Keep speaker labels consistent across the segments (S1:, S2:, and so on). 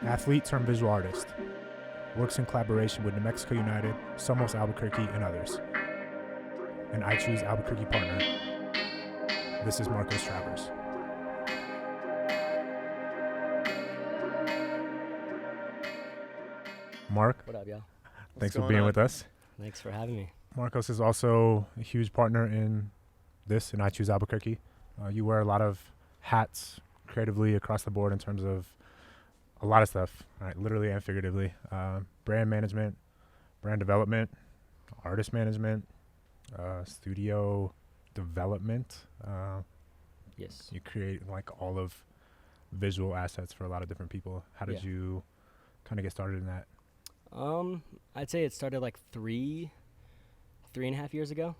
S1: Athlete turned visual artist. Works in collaboration with New Mexico United, Somos Albuquerque, and others. An I Choose Albuquerque partner. This is Marcos Travers. Mark,
S2: What up, y'all?
S1: thanks for being with us.
S2: Thanks for having me.
S1: Marcos is also a huge partner in this, and I Choose Albuquerque. You wear a lot of hats creatively across the board in terms of a lot of stuff, right? Literally and figuratively. Brand management, brand development, artist management, studio development.
S2: Yes.
S1: You create like all of visual assets for a lot of different people. How did you kind of get started in that?
S2: I'd say it started like three and a half years ago.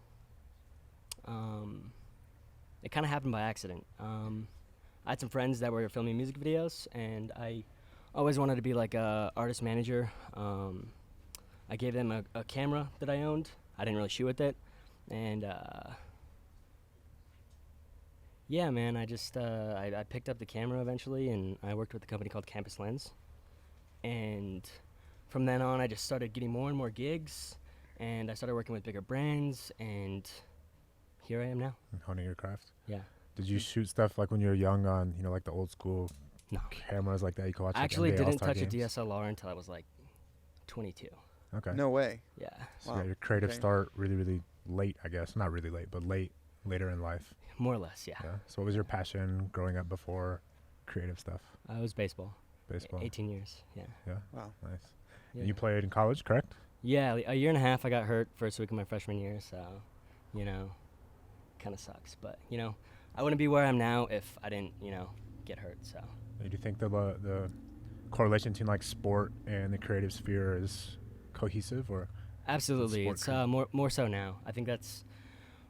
S2: It kind of happened by accident. I had some friends that were filming music videos, and I always wanted to be like a artist manager. I gave them a camera that I owned. I didn't really shoot with it, and yeah, man, I just I picked up the camera eventually, and I worked with a company called Campus Lens, and from then on, I just started getting more and more gigs, and I started working with bigger brands, and here I am now.
S1: Honing your craft.
S2: Yeah.
S1: Did you shoot stuff like when you were young on, like the old school cameras like that? You could watch.
S2: I actually
S1: NBA
S2: didn't
S1: All-Star
S2: touch
S1: games?
S2: a DSLR until I was like 22.
S1: Okay.
S3: No way.
S2: Yeah.
S1: So
S3: Wow.
S1: your creative
S3: Okay.
S1: start really, really late, I guess. Not really late, but later in life.
S2: More or less, yeah.
S1: So what was your passion growing up before creative stuff?
S2: I was baseball.
S1: Baseball.
S2: 18 years, yeah.
S1: Yeah.
S3: Wow.
S1: Nice.
S2: Yeah.
S1: And you played in college, correct?
S2: Yeah, a year and a half I got hurt first week of my freshman year, so, kind of sucks. But, I wouldn't be where I am now if I didn't, get hurt, so.
S1: Do you think the correlation between like sport and the creative sphere is cohesive, or?
S2: Absolutely. It's more so now. I think that's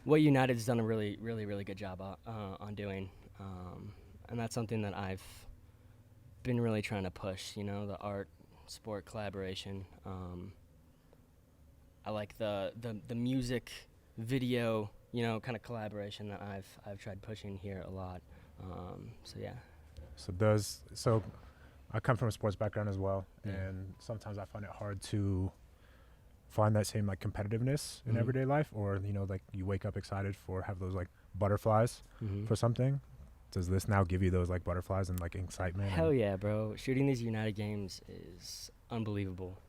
S2: what United's done a really, really, really good job on doing. And that's something that I've been really trying to push, the art, sport collaboration. I like the music, video, kind of collaboration that I've tried pushing here a lot. So yeah.
S1: So I come from a sports background as well, and sometimes I find it hard to find that same like competitiveness in everyday life, or like you wake up excited have those like butterflies for something. Does this now give you those like butterflies and like excitement?
S2: Hell yeah, bro. Shooting these United games is unbelievable.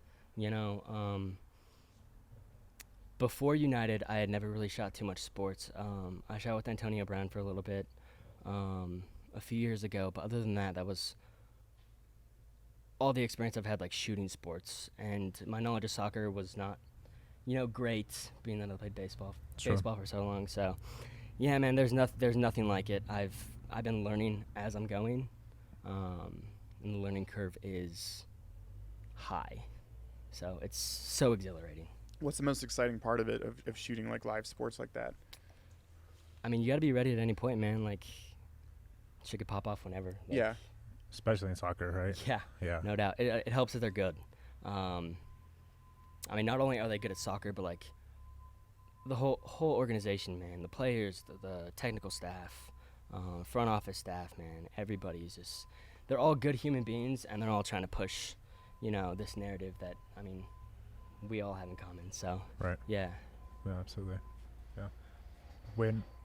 S2: Before United, I had never really shot too much sports. I shot with Antonio Brown for a little bit a few years ago, but other than that was all the experience I've had like shooting sports. And my knowledge of soccer was not, great, being that I played baseball for so long. So, yeah, man, there's nothing like it. I've been learning as I'm going, and the learning curve is high. So it's so exhilarating.
S3: What's the most exciting part of it, of shooting like live sports like that?
S2: I mean, you got to be ready at any point, man. Like, shit could pop off whenever. Like,
S3: Yeah.
S1: Especially in soccer, right?
S2: Yeah.
S1: Yeah.
S2: No doubt. It helps that they're good. I mean, not only are they good at soccer, but like the whole organization, man. The players, the technical staff, front office staff, man. Everybody's just, they're all good human beings, and they're all trying to push, this narrative that, I mean, we all have in common. So,
S1: Right.
S2: Yeah.
S1: Yeah, absolutely. Yeah.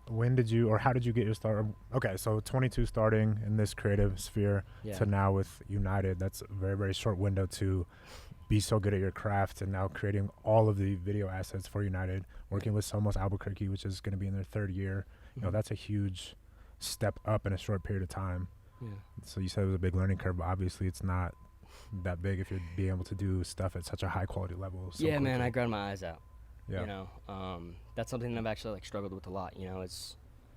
S1: When did you, or how did you get your start? Okay, so 22 starting in this creative sphere to now with United. That's a very, very short window to be so good at your craft, and now creating all of the video assets for United, working with Somos Albuquerque, which is going to be in their third year. That's a huge step up in a short period of time.
S2: Yeah.
S1: So you said it was a big learning curve, but obviously it's not that big if you're being able to do stuff at such a high quality level. So
S2: Yeah, man,
S1: quickly.
S2: I grind my eyes out.
S1: Yeah.
S2: That's something that I've actually like struggled with a lot. Is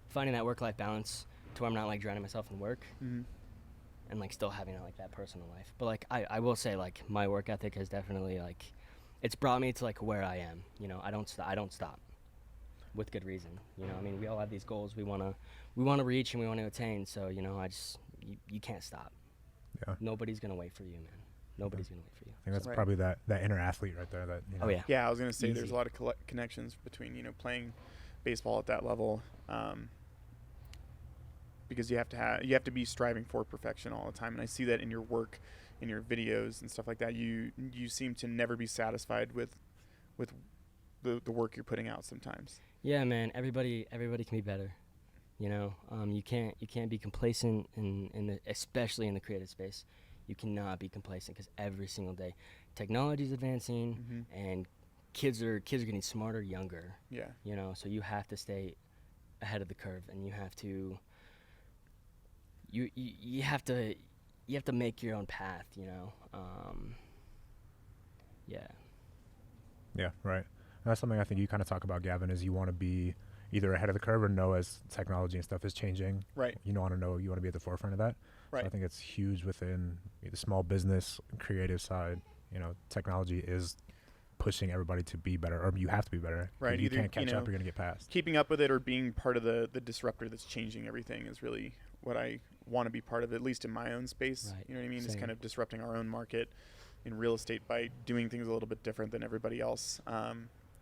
S2: finding that work-life balance to where I'm not like drowning myself in work, and like still having like that personal life. But like I will say, like, my work ethic has definitely like it's brought me to like where I am. I don't stop with good reason. I mean, we all have these goals we want to reach and we want to attain. So you can't stop.
S1: Yeah.
S2: Nobody's gonna wait for you, man. Nobody's gonna wait for you.
S1: I think that's
S3: Right.
S1: probably that inner athlete right there. That
S2: Oh yeah.
S3: Yeah, I was gonna say there's
S2: Easy.
S3: a lot of connections between playing baseball at that level, because you have to be striving for perfection all the time. And I see that in your work, in your videos and stuff like that. You seem to never be satisfied with the work you're putting out sometimes.
S2: Yeah, man. Everybody can be better. You know, you can't be complacent especially in the creative space. You cannot be complacent because every single day, technology is advancing and kids are getting smarter younger.
S3: Yeah.
S2: You know, so you have to stay ahead of the curve, and you have to make your own path. You know. Yeah.
S1: Yeah. Right. And that's something I think you kind of talk about, Gavin, is you want to be either ahead of the curve or know as technology and stuff is changing.
S3: Right.
S1: You want to be at the forefront of that.
S3: Right.
S1: So I think it's huge within the small business creative side. You know, technology is pushing everybody to be better, or you have to be better.
S3: Right.
S1: You can't catch up, you're going to get past.
S3: Keeping up with it or being part of the disruptor that's changing everything is really what I want to be part of, at least in my own space.
S2: Right.
S3: You know what I mean?
S2: Same.
S3: Just kind of disrupting our own market in real estate by doing things a little bit different than everybody else.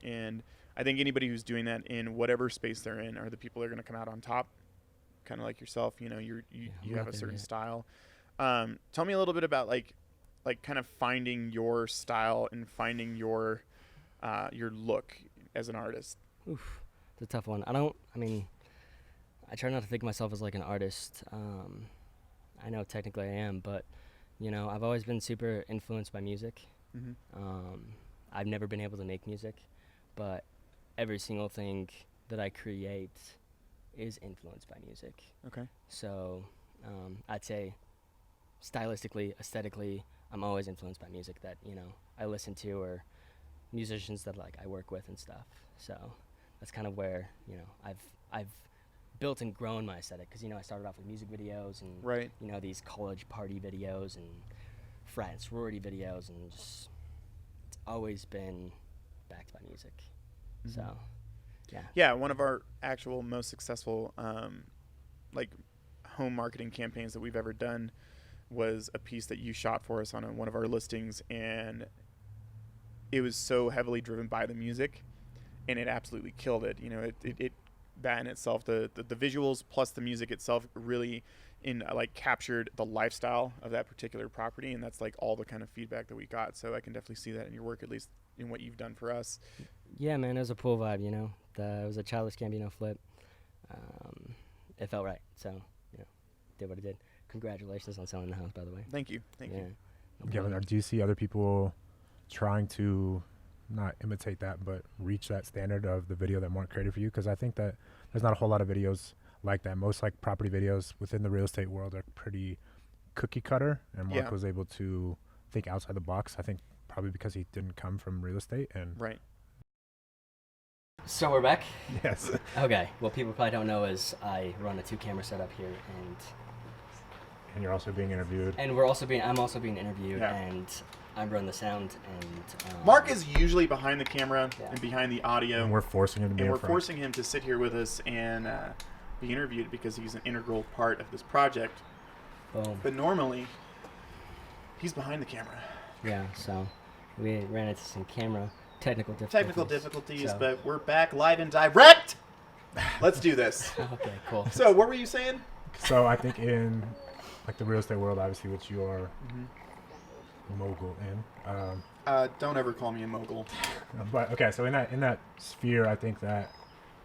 S3: And I think anybody who's doing that in whatever space they're in are the people that are going to come out on top, kind of like yourself. You know, you have a certain style. Tell me a little bit about like kind of finding your style and finding your look as an artist.
S2: Oof, it's a tough one. I try not to think of myself as like an artist. I know technically I am, but you know, I've always been super influenced by music. I've never been able to make music, but every single thing that I create is influenced by music.
S3: Okay.
S2: So I'd say stylistically, aesthetically, I'm always influenced by music that, you know, I listen to, or musicians that like I work with and stuff. So that's kind of where, you know, I've built and grown my aesthetic, because, you know, I started off with music videos and
S3: Right.
S2: you know, these college party videos and frat and sorority videos, and just it's always been backed by music. So yeah,
S3: one of our actual most successful like home marketing campaigns that we've ever done was a piece that you shot for us on one of our listings, and it was so heavily driven by the music, and it absolutely killed it. You know, it that in itself, the visuals plus the music itself really captured the lifestyle of that particular property, and that's like all the kind of feedback that we got. So I can definitely see that in your work, at least in what you've done for us.
S2: Yeah, man, it was a pool vibe, you know. It was a Childish Gambino flip. It felt right, so, you know, did what it did. Congratulations on selling the house, by the way.
S3: Thank you. Thank you.
S1: Gavin, do you see other people trying to not imitate that, but reach that standard of the video that weren't created for you? Because I think that there's not a whole lot of videos like that. Most like property videos within the real estate world are pretty cookie cutter, and Mark was able to think outside the box. I think probably because he didn't come from real estate. And
S3: right.
S2: So we're back?
S1: Yes.
S2: Okay. What people probably don't know is I run a 2-camera setup here,
S1: and you're also being interviewed.
S2: And I'm also being interviewed, and I run the sound. And
S3: Mark is usually behind the camera and behind the audio.
S1: And we're forcing him to be in front.
S3: And we're forcing him to sit here with us and be interviewed because he's an integral part of this project.
S2: Boom.
S3: But normally, he's behind the camera.
S2: Yeah, so we ran into some technical difficulties.
S3: But we're back live and direct. Let's do this.
S2: Okay, cool.
S3: So what were you saying?
S1: So I think in like the real estate world, obviously, which you are mogul in.
S3: Don't ever call me a mogul.
S1: But okay, so in that sphere, I think that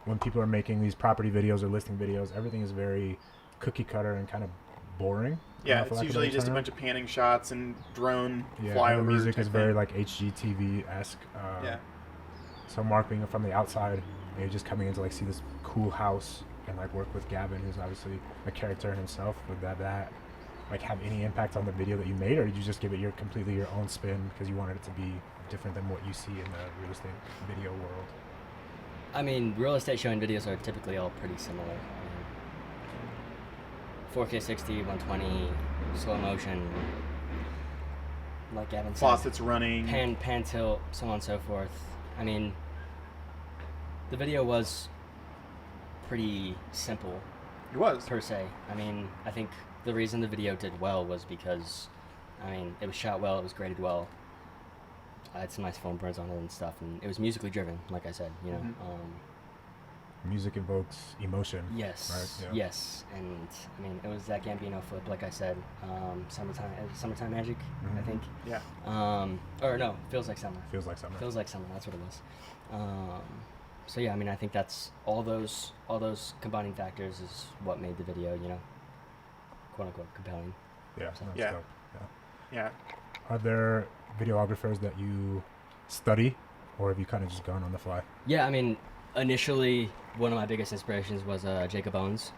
S1: when people are making these property videos or listing videos, everything is very cookie cutter and kind of boring.
S3: Yeah, it's usually just a bunch of panning shots and drone flyover.
S1: The music is very like HGTV-esque. So Mark being from the outside, maybe just coming in to like see this cool house and like work with Gavin, who's obviously a character in himself, would that like have any impact on the video that you made, or did you just give it completely your own spin because you wanted it to be different than what you see in the real estate video world?
S2: I mean, real estate showing videos are typically all pretty similar. 4K 60, 120, slow motion, like Gavin said.
S3: Faucets running.
S2: Pan tilt, so on and so forth. I mean, the video was pretty simple.
S3: It was.
S2: Per se. I mean, I think the reason the video did well was because, I mean, it was shot well, it was graded well. I had some nice foam burns on it and stuff, and it was musically driven, like I said, you know.
S1: music invokes emotion.
S2: Yes.
S1: Right? Yeah.
S2: Yes. And I mean, it was that Gambino flip, like I said, summertime magic, I think.
S3: Yeah.
S2: Or no, feels like summer.
S1: Feels like summer.
S2: Feels like summer. That's what it was. So yeah, I mean, I think that's all those combining factors is what made the video, you know, quote unquote compelling.
S1: Yeah.
S2: So.
S3: Yeah.
S1: Dope.
S3: Yeah.
S1: Are there videographers that you study, or have you kind of just gone on the fly?
S2: Yeah, I mean, initially one of my biggest inspirations was Jacob Owens.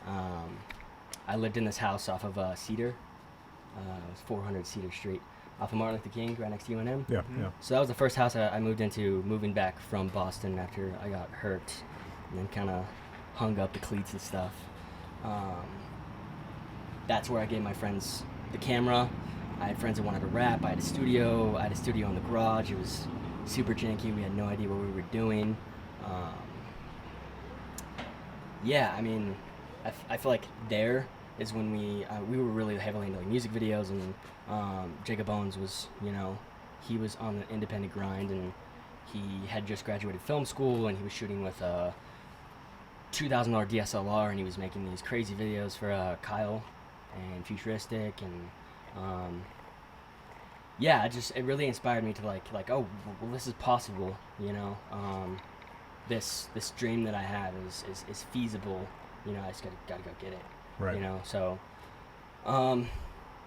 S2: I lived in this house off of Cedar. It was 400 Cedar Street, off of Martin Luther King, right next to UNM.
S1: Yeah.
S3: Mm-hmm.
S1: Yeah.
S2: So that was the first house I moved into, moving back from Boston after I got hurt, and then kind of hung up the cleats and stuff. That's where I gave my friends the camera. I had friends that wanted to rap. I had a studio. In the garage. It was super janky. We had no idea what we were doing. Yeah, I mean, I feel like there is when we were really heavily into like music videos, and Jacob Owens was, you know, he was on the independent grind, and he had just graduated film school, and he was shooting with a $2,000 DSLR, and he was making these crazy videos for Kyle and Futuristic, and yeah, it really inspired me to like oh, well, this is possible, you know. This dream that I have is feasible, you know. I just gotta go get it,
S1: Right.
S2: you know. So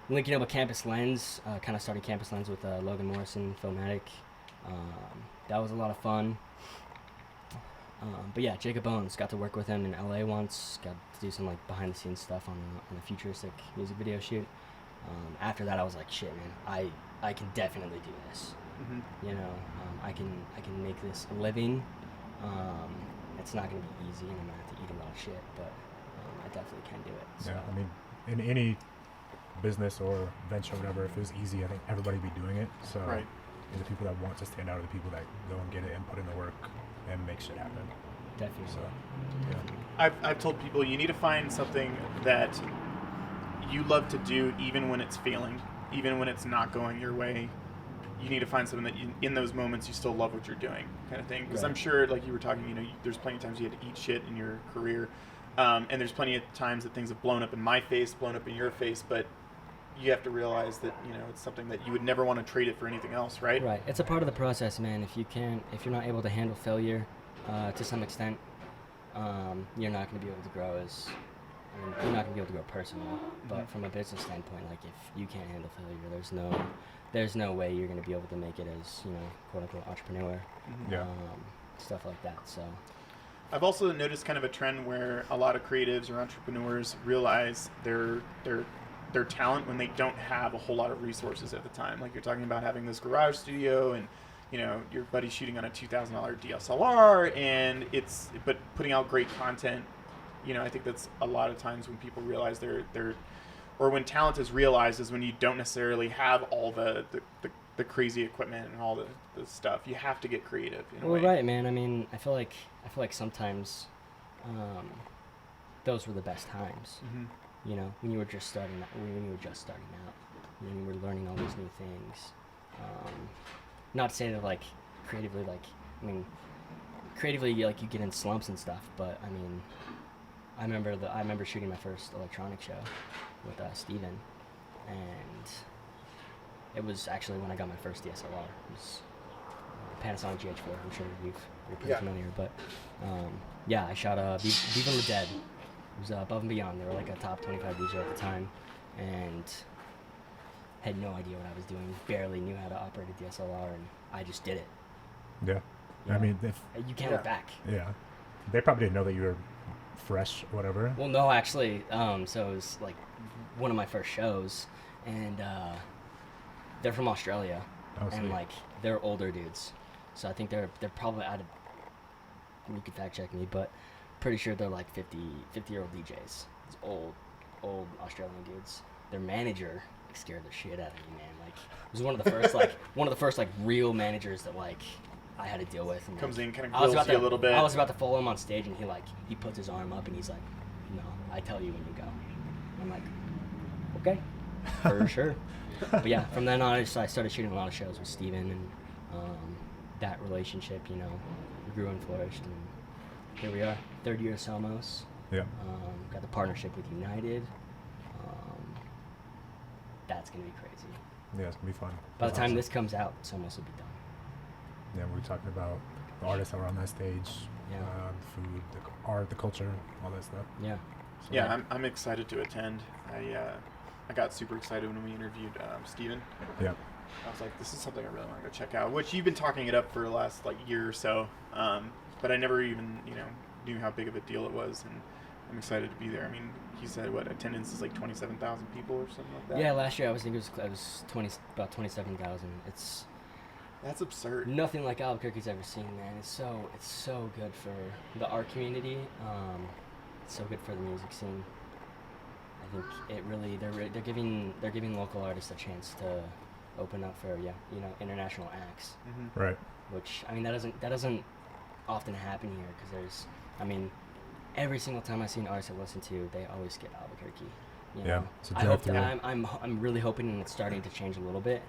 S2: linking up with Campus Lens, kind of started Campus Lens with Logan Morrison, Filmatic. That was a lot of fun. But yeah, Jacob Owens, got to work with him in LA once, got to do some like behind the scenes stuff on a futuristic music video shoot. After that, I was like, shit, man, I can definitely do this.
S3: Mm-hmm.
S2: You know, I can make this a living. It's not gonna be easy, and I'm gonna have to eat a lot of shit, but I definitely can do it. So.
S1: Yeah. I mean, in any business or venture or whatever, if it was easy, I think everybody would be doing it. So
S3: Right.
S1: the people that want to stand out are the people that go and get it and put in the work and make shit happen.
S2: Definitely.
S1: So, yeah.
S3: I've told people you need to find something that you love to do, even when it's failing, even when it's not going your way. You need to find something that in those moments you still love what you're doing, kind of thing. Because
S2: Right.
S3: I'm sure, like you were talking, you know, there's plenty of times you had to eat shit in your career, and there's plenty of times that things have blown up in my face, blown up in your face, but you have to realize that, you know, it's something that you would never want to trade it for anything else, right?
S2: Right. It's a part of the process, man. If you're not able to handle failure to some extent, you're not going to be able to grow you're not going to be able to grow personally. But from a business standpoint, like if you can't handle failure, there's no way you're going to be able to make it as, you know, quote unquote entrepreneur.
S3: Mm-hmm.
S1: Yeah.
S2: Stuff like that. So.
S3: I've also noticed kind of a trend where a lot of creatives or entrepreneurs realize their talent when they don't have a whole lot of resources at the time. Like you're talking about having this garage studio, and you know your buddy's shooting on a $2,000 DSLR, but putting out great content. You know, I think that's a lot of times when people realize or when talent is realized is when you don't necessarily have all the crazy equipment and all the stuff. You have to get creative in a way.
S2: Right, man. I mean, I feel like sometimes those were the best times.
S3: Mm-hmm.
S2: You know, when you were just starting out, when you were learning all these new things. Not to say that like creatively, like you get in slumps and stuff, but I mean, I remember shooting my first electronic show with Steven, and it was actually when I got my first DSLR. It was Panasonic GH4. I'm sure you're pretty familiar, but yeah, I shot Viva La Dead. It was Above and Beyond. They were like a top 25 DJ at the time, and had no idea what I was doing. Barely knew how to operate a DSLR, and I just did it.
S1: Yeah.
S2: You
S1: I
S2: know?
S1: mean,
S2: You can't look back.
S1: Yeah. They probably didn't know that you were fresh, whatever.
S2: Well, no, actually. So it was like one of my first shows, and they're from Australia, and like they're older dudes. So I think they're probably out of. You can fact check me, but pretty sure they're like 50-year-old DJs. It's old Australian dudes. Their manager scared the shit out of me, man. Like it was one of the first real managers that like I had to deal with. And,
S3: Comes
S2: like,
S3: in, kind of grills you a little bit.
S2: I was about to follow him on stage, and he puts his arm up, and he's like, "No, I tell you when you go." I'm like, "Okay, for sure." But yeah, from then on, I started shooting a lot of shows with Steven, and that relationship, you know, grew and flourished, and here we are, third year of Somos.
S1: Yeah.
S2: Got the partnership with United. That's going to be crazy.
S1: Yeah, it's going to be fun.
S2: By the time this comes out, Somos will be done.
S1: Yeah, we're talking about the artists that were on that stage, the food, the art, the culture, all that stuff.
S2: Yeah.
S3: So yeah, I'm excited to attend. I got super excited when we interviewed Steven.
S1: Yeah.
S3: I was like, this is something I really want to go check out, which you've been talking it up for the last year or so. But I never even, knew how big of a deal it was, and I'm excited to be there. I mean, he said attendance is 27,000 people or something like that.
S2: Yeah, last year I think it was about 27,000.
S3: That's absurd.
S2: Nothing like Albuquerque's ever seen, man. It's so good for the art community. It's so good for the music scene. I think it really they're giving local artists a chance to open up for international acts.
S3: Mm-hmm.
S1: Right.
S2: Which that doesn't often happen here because every single time I see an artist I listen to, they always skip Albuquerque.
S1: Yeah.
S2: I hope that I'm really hoping, and it's starting to change a little bit.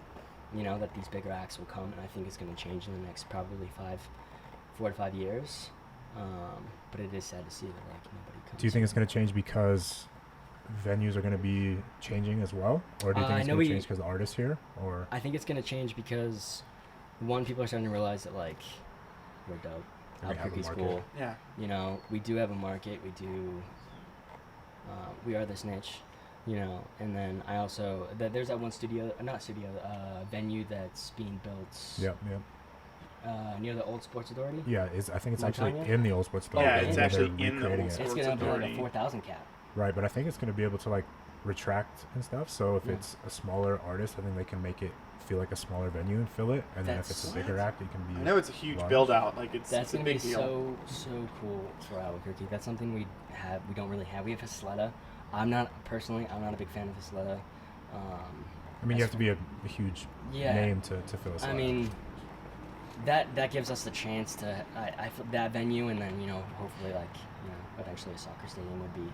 S2: That these bigger acts will come, and I think it's going to change in the next probably 4 to 5 years. But it is sad to see that nobody comes.
S1: Do you think it's going to change because venues are going to be changing as well, or do you think it's going to change because the artists here? Or
S2: I think it's going to change because one, people are starting to realize that we're dope. Albuquerque's cool.
S3: Yeah.
S2: We do have a market. We do. We are this niche. And then I also there's that one venue that's being built.
S1: Yep.
S2: Near the Old Sports Authority.
S1: Yeah, I think it's
S2: Montana?
S1: actually in the Old Sports Authority.
S3: Yeah, it's actually in the Old
S2: It's
S3: Sports
S2: gonna
S3: Authority.
S2: be a 4,000 cap.
S1: Right, but I think it's going to be able to retract and stuff. So if it's a smaller artist, I think they can make it feel like a smaller venue and fill it. And then if it's a bigger act, it can be.
S3: I know it's a huge build out.
S2: That's
S3: a
S2: gonna
S3: big
S2: be
S3: deal.
S2: so cool for Albuquerque. That's something we don't really have. We have Isleta. I'm not a big fan of Isleta.
S1: You have to be a huge name to fill a slot.
S2: I mean, that gives us the chance to I feel that venue, and then hopefully eventually a soccer stadium would be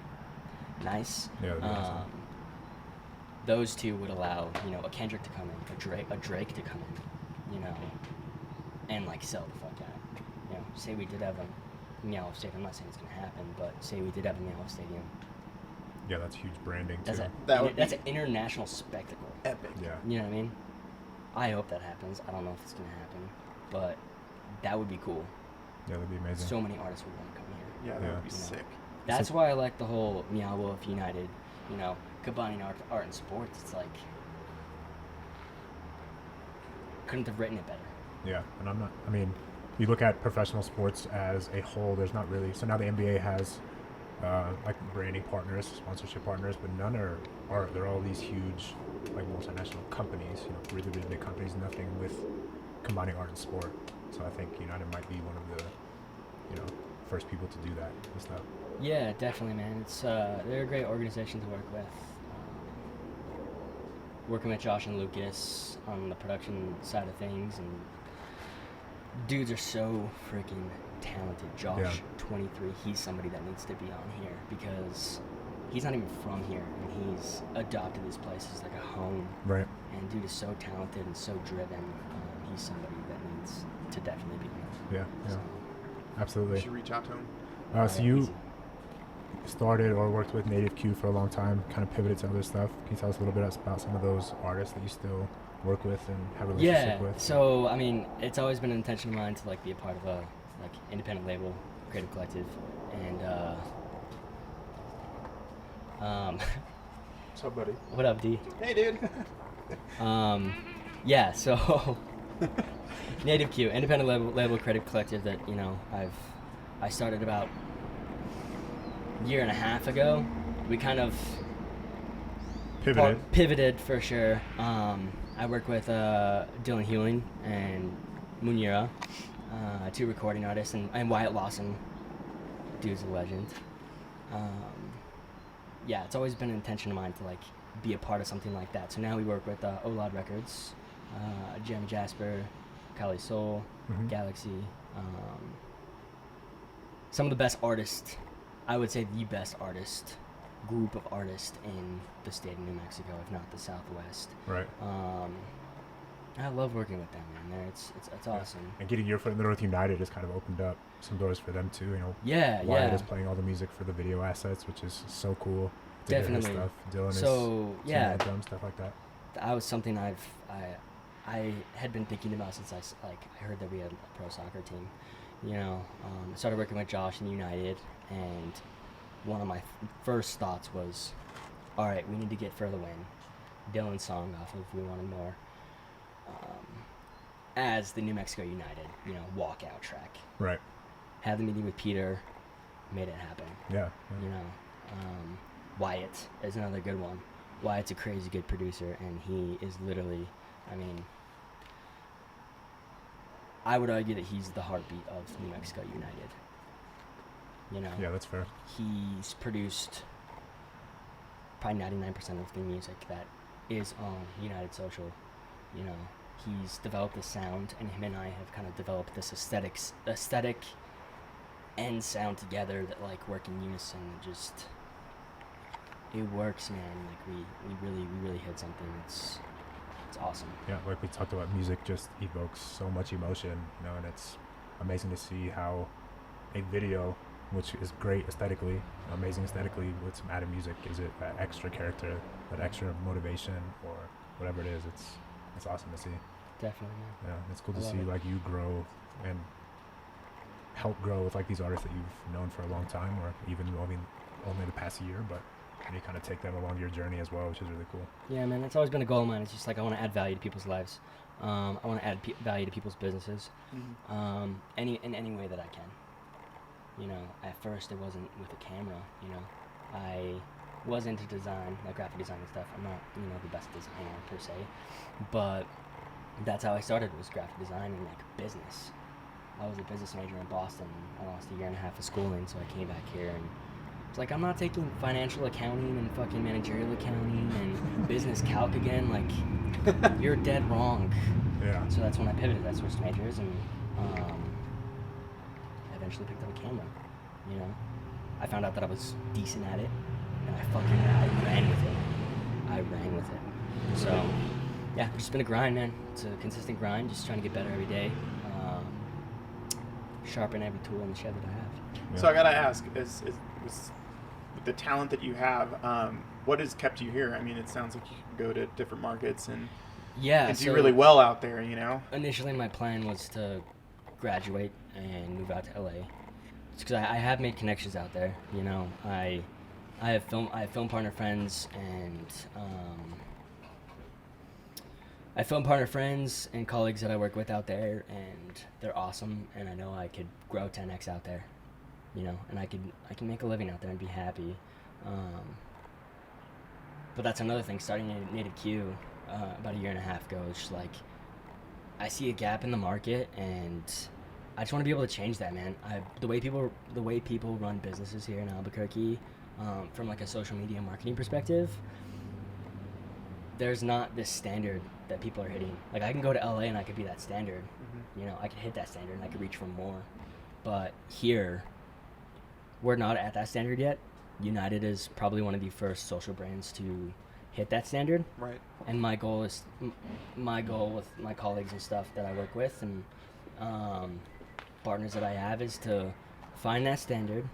S2: nice.
S1: Yeah, that'd be awesome.
S2: Those two would allow a Kendrick to come in, a Drake to come in, and sell the fuck out. Say we did have a Meow Stadium. I'm not saying it's gonna happen, but say we did have a Meow Stadium.
S1: Yeah, that's huge branding too.
S2: That's an international spectacle.
S3: Epic.
S1: Yeah.
S2: You know what I mean? I hope that happens. I don't know if it's gonna happen, but that would be cool.
S1: Yeah, that'd be amazing.
S2: So many artists would want to come here.
S3: Yeah, that would be sick.
S2: That's why I like the whole Meow Wolf United. Combining art and sports. It's couldn't have written it better.
S1: Yeah, and you look at professional sports as a whole. There's not really. So now the NBA has branding partners, sponsorship partners, but none are they're all these huge multinational companies, really, really big companies, nothing with combining art and sport. So I think United might be one of the first people to do that and stuff.
S2: Yeah, definitely, man. It's they're a great organization to work with. Working with Josh and Lucas on the production side of things, and dudes are so freaking talented. Josh, 23, he's somebody that needs to be on here because he's not even from here, and he's adopted this place as a home.
S1: Right.
S2: And dude is so talented and so driven. He's somebody that needs to definitely be on here.
S1: Yeah,
S2: So,
S1: absolutely.
S3: You should reach out to him.
S1: So you started or worked with Native Q for a long time, kind of pivoted to other stuff. Can you tell us a little bit about some of those artists that you still work with and have a relationship with?
S2: So it's always been an intention of mine to be a part of a independent label, creative collective, and
S3: What's up, buddy?
S2: what up, D?
S3: Hey, dude.
S2: So Native Q, independent label creative collective that I started about a year and a half ago. We kind of pivoted for sure. I work with Dylan Hewling and Munira, two recording artists, and Wyatt Lawson. Dude's a legend. It's always been an intention of mine to be a part of something like that. So now we work with Olad Records, Jim Jasper, Kali Soul, Galaxy. Some of the best artists, I would say the best group of artists in the state of New Mexico, if not the Southwest.
S1: Right.
S2: I love working with them, man. It's awesome.
S1: And getting your foot in the door with United has kind of opened up some doors for them too. You know,
S2: Yeah,
S1: Wyatt is playing all the music for the video assets, which is so cool. To
S2: Definitely.
S1: Hear his stuff. Dylan is anthem, stuff like that.
S2: That was something I had been thinking about since I heard that we had a pro soccer team. You know, I started working with Josh in United, and one of my first thoughts was, all right, we need to get For the Win, Dylan's song off of We Wanted More, as the New Mexico United, you know, walkout track.
S1: Right.
S2: Had the meeting with Peter, made it happen.
S1: Yeah.
S2: You know, Wyatt is another good one. Wyatt's a crazy good producer, and he is literally, I mean, I would argue that he's the heartbeat of New Mexico United. You know?
S1: Yeah, that's fair.
S2: He's produced probably 99% of the music that is on United Social. You know, he's developed the sound, and him and I have kind of developed this aesthetic and sound together that like work in unison. It works, man. Like we really hit something. It's awesome.
S1: Yeah, like we talked about, music just evokes so much emotion, you know, and it's amazing to see how a video, which is great aesthetically, amazing aesthetically, with some added music, gives it that extra character, that extra motivation, or whatever it is. It's awesome to see.
S2: Definitely, man.
S1: Yeah, it's cool to see like you grow and help grow with like these artists that you've known for a long time, or even only the past year, but you kind of take them along your journey as well, which is really cool.
S2: Yeah, man, that's always been a goal of mine. It's just like I want to add value to people's lives. I want to add value to people's businesses, in any way that I can. You know, at first it wasn't with a camera. You know, I was into design, like graphic design and stuff. I'm not, you know, the best designer per se, but that's how I started, was graphic design and like business. I was a business major in Boston. I lost a year and a half of schooling, so I came back here and it's like, I'm not taking financial accounting and fucking managerial accounting and business calc again. Like, you're dead wrong.
S1: Yeah.
S2: So that's when I pivoted. I switched majors and I eventually picked up a camera. You know, I found out that I was decent at it, and I ran with it. I ran with it. So, yeah, it's just been a grind, man. It's a consistent grind, just trying to get better every day. Sharpen every tool in the shed that I have.
S3: Yeah. So I gotta ask, is with the talent that you have, what has kept you here? I mean, it sounds like you can go to different markets and do really well out there, you know?
S2: Initially, my plan was to graduate and move out to LA. It's because I have made connections out there, you know. I have film partner friends and I have film partner friends and colleagues that I work with out there, and they're awesome, and I know I could grow 10x out there, you know, and I can make a living out there and be happy. But that's another thing. Starting Native Q about a year and a half ago, it's just like I see a gap in the market, and I just want to be able to change that, man. The way people run businesses here in Albuquerque, from like a social media marketing perspective, there's not this standard that people are hitting. Like, I can go to LA and I could be that standard. Mm-hmm. You know, I could hit that standard and I could reach for more. But here, we're not at that standard yet. United is probably one of the first social brands to hit that standard.
S3: Right.
S2: And my goal with my colleagues and stuff that I work with and partners that I have is to find that standard,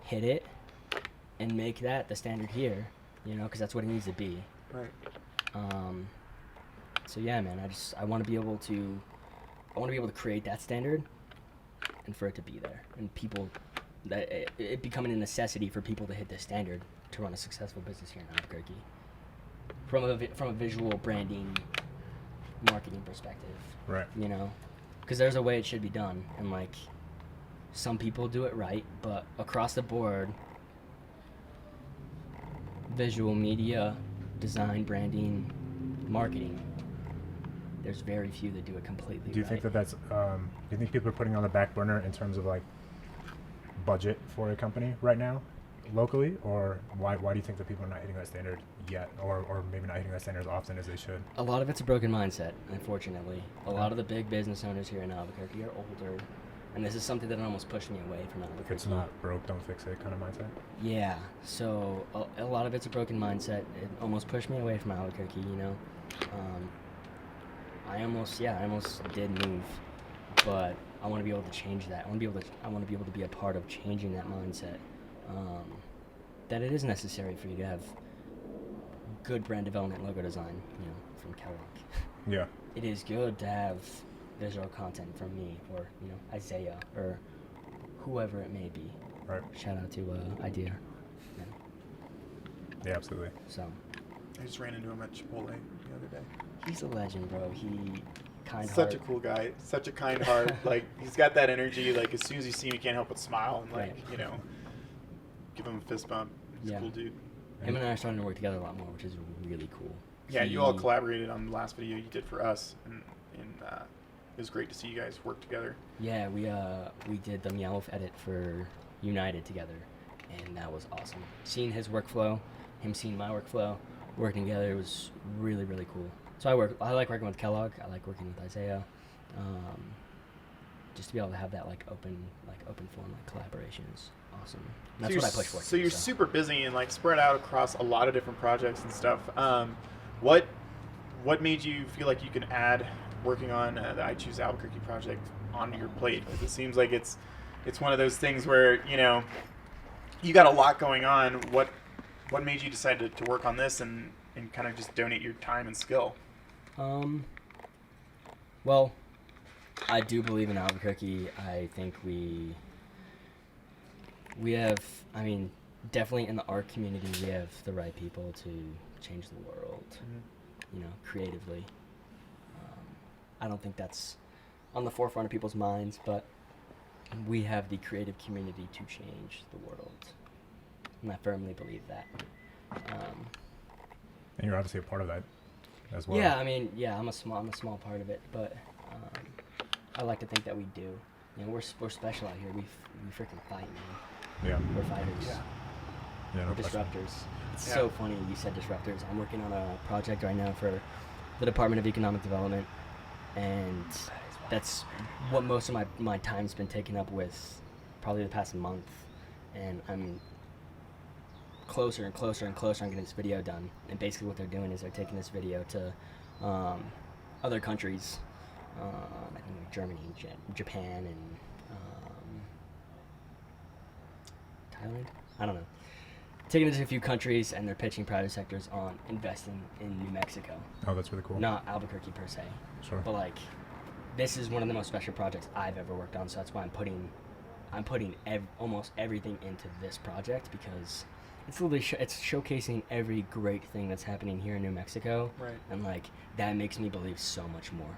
S2: hit it, and make that the standard here. You know, because that's what it needs to be.
S3: Right.
S2: So yeah, man, I want to be able to create that standard, and for it to be there, and people, that it becoming a necessity for people to hit this standard to run a successful business here in Albuquerque. From a visual branding, marketing perspective.
S1: Right.
S2: You know, because there's a way it should be done, and like, some people do it right, but across the board, visual media, design, branding, marketing, there's very few that do it completely
S1: Do you
S2: right.
S1: think that's do you think people are putting on the back burner in terms of like budget for a company right now locally, or why do you think that people are not hitting that standard yet, or maybe not hitting that standard as often as they should?
S2: A lot of it's a broken mindset, unfortunately. A lot of the big business owners here in Albuquerque are older, and this is something that almost pushed me away from Albuquerque.
S1: If it's not broke, don't fix it kind of mindset.
S2: Yeah, so a lot of it's a broken mindset. It almost pushed me away from Albuquerque, you know. I almost did move, but I want to be able to change that. I want to be able to be a part of changing that mindset. That it is necessary for you to have good brand development, logo design, from Kellogg.
S1: Yeah.
S2: It is good to have visual content from me or, Isaiah or whoever it may be.
S1: Right.
S2: Shout out to Idea.
S1: Yeah, absolutely.
S2: So.
S3: I just ran into him at Chipotle the other day.
S2: He's a legend, bro.
S3: Such a cool guy. Such a kind heart. Like, he's got that energy. Like, as soon as you see him, you can't help but smile and, like, give him a fist bump. He's a cool dude.
S2: Him and I are starting to work together a lot more, which is really cool.
S3: Yeah, you all collaborated on the last video you did for us, and it was great to see you guys work together.
S2: Yeah, we did the Meow Wolf edit for United together, and that was awesome. Seeing his workflow, him seeing my workflow, working together was really, really cool. So I like working with Kellogg. I like working with Isaiah. Just to be able to have that open form collaboration is awesome. And that's what I push for.
S3: So you're super busy and spread out across a lot of different projects and stuff. What made you feel like you can add working on the I Choose Albuquerque project onto your plate? Because it seems like it's one of those things where you got a lot going on. What made you decide to work on this and kind of just donate your time and skill?
S2: Well, I do believe in Albuquerque. I think we have, definitely in the art community, we have the right people to change the world, creatively. I don't think that's on the forefront of people's minds, but we have the creative community to change the world. And I firmly believe that.
S1: And you're obviously a part of that as well.
S2: Yeah, I'm a small part of it, but I like to think that we do. We're special out here. We freaking fight, man.
S1: Yeah.
S2: We're fighters.
S1: Yeah.
S2: We're disruptors. It's so funny you said disruptors. I'm working on a project right now for the Department of Economic Development, and that's what most of my time's been taken up with probably the past month, and I'm closer and closer and closer on getting this video done. And basically what they're doing is they're taking this video to other countries, I think Germany, Japan, and Thailand? I don't know. Taking it to a few countries, and they're pitching private sectors on investing in New Mexico.
S1: Oh, that's really cool.
S2: Not Albuquerque per se.
S1: Sure.
S2: But this is one of the most special projects I've ever worked on, so that's why I'm putting almost everything into this project, because it's literally it's showcasing every great thing that's happening here in New Mexico.
S3: Right.
S2: And that makes me believe so much more.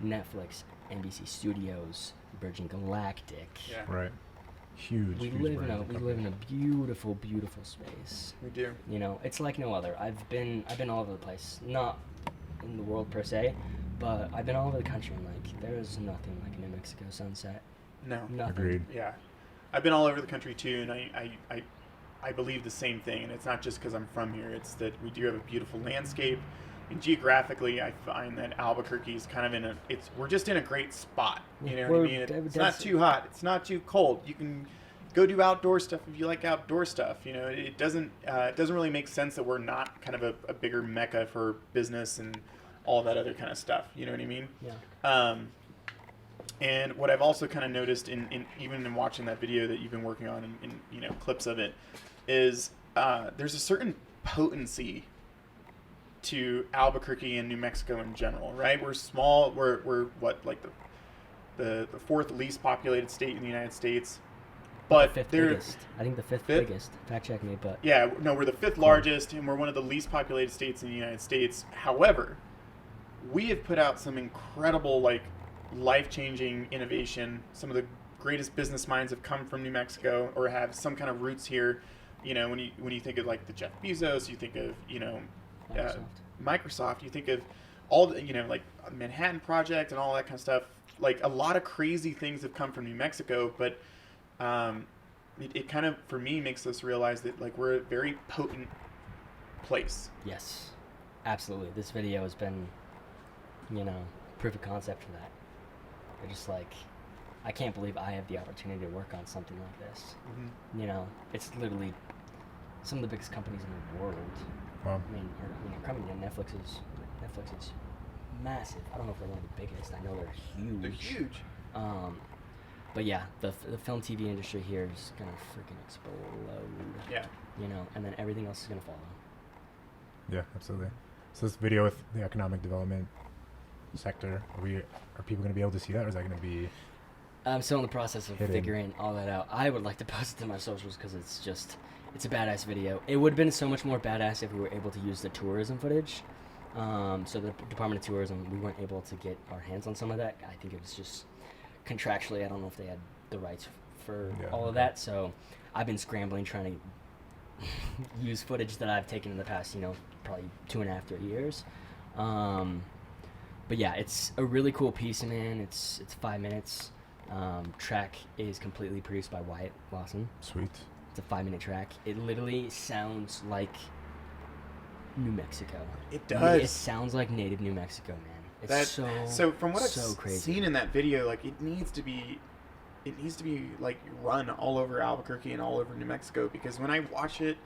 S2: Netflix, NBC Studios, Virgin Galactic.
S3: Yeah.
S1: Right. Huge.
S2: We live in a beautiful, beautiful space.
S3: We do.
S2: It's like no other. I've been all over the place. Not in the world per se, but I've been all over the country, and there is nothing like New Mexico sunset.
S3: No.
S2: Nothing.
S1: Agreed.
S3: Yeah. I've been all over the country too, and I believe the same thing. And it's not just because I'm from here. It's that we do have a beautiful landscape. And geographically, I find that Albuquerque is kind of we're just in a great spot. You know what I mean? It's not too hot. It's not too cold. You can go do outdoor stuff if you like outdoor stuff. It doesn't really make sense that we're not kind of a bigger mecca for business and all that other kind of stuff. You know what I mean?
S2: Yeah.
S3: And what I've also kind of noticed even in watching that video that you've been working on and clips of it is there's a certain potency to Albuquerque and New Mexico in general, right? We're small. We're what, the fourth least populated state in the United States, but
S2: the fifth biggest. I think the fifth biggest. Fact check me, but
S3: yeah, no, we're the fifth largest, and we're one of the least populated states in the United States. However, we have put out some incredible life-changing innovation. Some of the greatest business minds have come from New Mexico or have some kind of roots here. When you think of the Jeff Bezos, you think of Microsoft, you think of all the, Manhattan Project and all that kind of stuff. A lot of crazy things have come from New Mexico, but it kind of, for me, makes us realize that we're a very potent place.
S2: Yes, absolutely. This video has been, proof of concept for that. They're just I can't believe I have the opportunity to work on something like this. Mm-hmm. It's literally some of the biggest companies in the world.
S1: Wow.
S2: Coming in, Netflix is massive. I don't know if they're one of the biggest. I know they're huge.
S3: They're huge.
S2: But yeah, the film TV industry here is gonna freaking explode.
S3: Yeah.
S2: You know, and then everything else is gonna follow.
S1: Yeah, absolutely. So this video with the economic development sector, are people gonna be able to see that, or is that gonna be?
S2: I'm still in the process of
S1: hidden?
S2: figuring all that out. I would like to post it to my socials because it's a badass video. It would have been so much more badass if we were able to use the tourism footage. So the Department of Tourism, we weren't able to get our hands on some of that. I think it was just contractually, I don't know if they had the rights for all of that. So I've been scrambling trying to use footage that I've taken in the past, probably 2.5, 3 years. But yeah, it's a really cool piece, man. It's 5 minutes. Track is completely produced by Wyatt Lawson.
S1: Sweet.
S2: It's a 5-minute track. It literally sounds like New Mexico.
S3: It does.
S2: It sounds like native New Mexico, man. It's
S3: so from what I've
S2: crazy.
S3: seen in that video, like it needs to be like run all over Albuquerque and all over New Mexico, because when I watch it,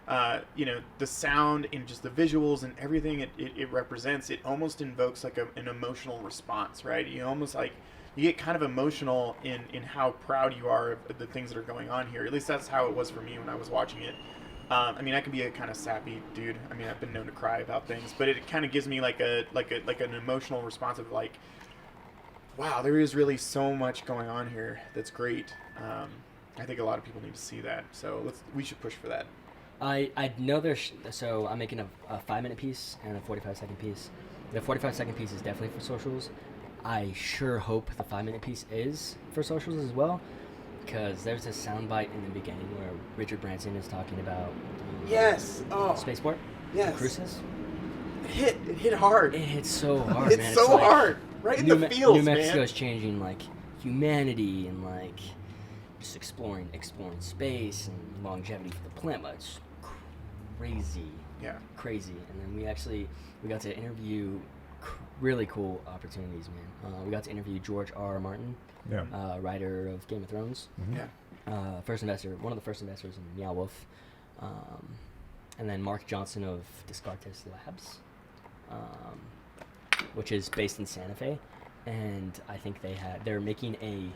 S3: the sound and just the visuals and everything it represents, it almost invokes like an emotional response, right? You almost like you get kind of emotional in how proud you are of the things that are going on here. At least that's how it was for me when I was watching it. I mean, I can be a kind of sappy dude. I mean, I've been known to cry about things, but it kind of gives me like an emotional response of like, wow, there is really so much going on here. That's great. I think a lot of people need to see that. So we should push for that.
S2: I know so I'm making a 5-minute piece and a 45-second piece. The 45-second piece is definitely for socials. I sure hope the 5-minute piece is for socials as well, because there's a soundbite in the beginning where Richard Branson is talking about spaceport.
S3: Yes.
S2: Cruises.
S3: It hit hard.
S2: It hits so hard, man.
S3: It's so
S2: like
S3: hard. Right in the feels,
S2: New Mexico's
S3: man.
S2: changing like humanity and like just exploring space and longevity for the planet. It's crazy.
S3: Yeah.
S2: Crazy. And then we got to interview really cool opportunities, man. We got to interview George R. R. Martin, writer of Game of Thrones.
S1: Mm-hmm.
S3: Yeah.
S2: One of the first investors in Meow Wolf. And then Mark Johnson of Descartes Labs, which is based in Santa Fe. And I think they're making a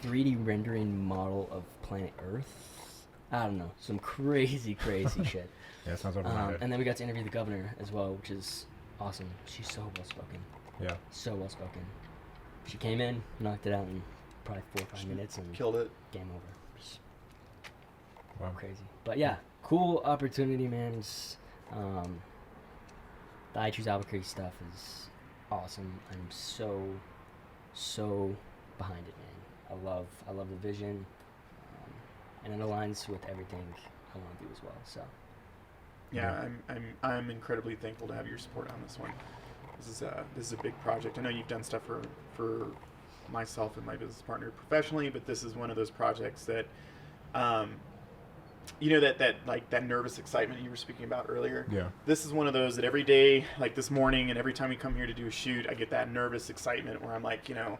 S2: 3D rendering model of planet Earth. I don't know, some crazy shit.
S1: Yeah, sounds like
S2: and then we got to interview the governor as well, which is awesome. She's so well spoken.
S1: Yeah.
S2: So well spoken. She came in, knocked it out in probably 4 or 5 minutes, and
S3: killed it.
S2: Game over. Just
S1: wow.
S2: Crazy. But yeah, cool opportunity, man. The I Choose Albuquerque stuff is awesome. I'm so behind it, man. I love the vision, and it aligns with everything I want to do as well. So.
S3: Yeah, I'm incredibly thankful to have your support on this one. This is a big project. I know you've done stuff for myself and my business partner professionally, but this is one of those projects that, that nervous excitement you were speaking about earlier.
S1: Yeah.
S3: This is one of those that every day, like this morning, and every time we come here to do a shoot, I get that nervous excitement where I'm like, here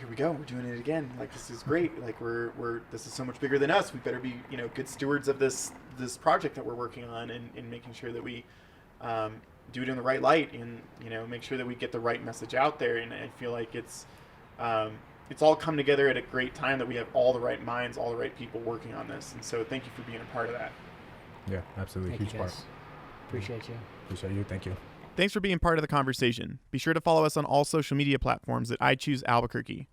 S3: we go, we're doing it again. Like, this is great. Like, this is so much bigger than us. We better be, good stewards of this project that we're working on, and making sure that we do it in the right light, and make sure that we get the right message out there. And I feel like it's all come together at a great time, that we have all the right minds, all the right people working on this. And so thank you for being a part of that.
S1: Yeah, absolutely.
S2: Thank
S1: Huge
S2: you
S1: part.
S2: guys. Appreciate you.
S1: Appreciate you. Thank you.
S3: Thanks for being part of the conversation. Be sure to follow us on all social media platforms at I Choose Albuquerque.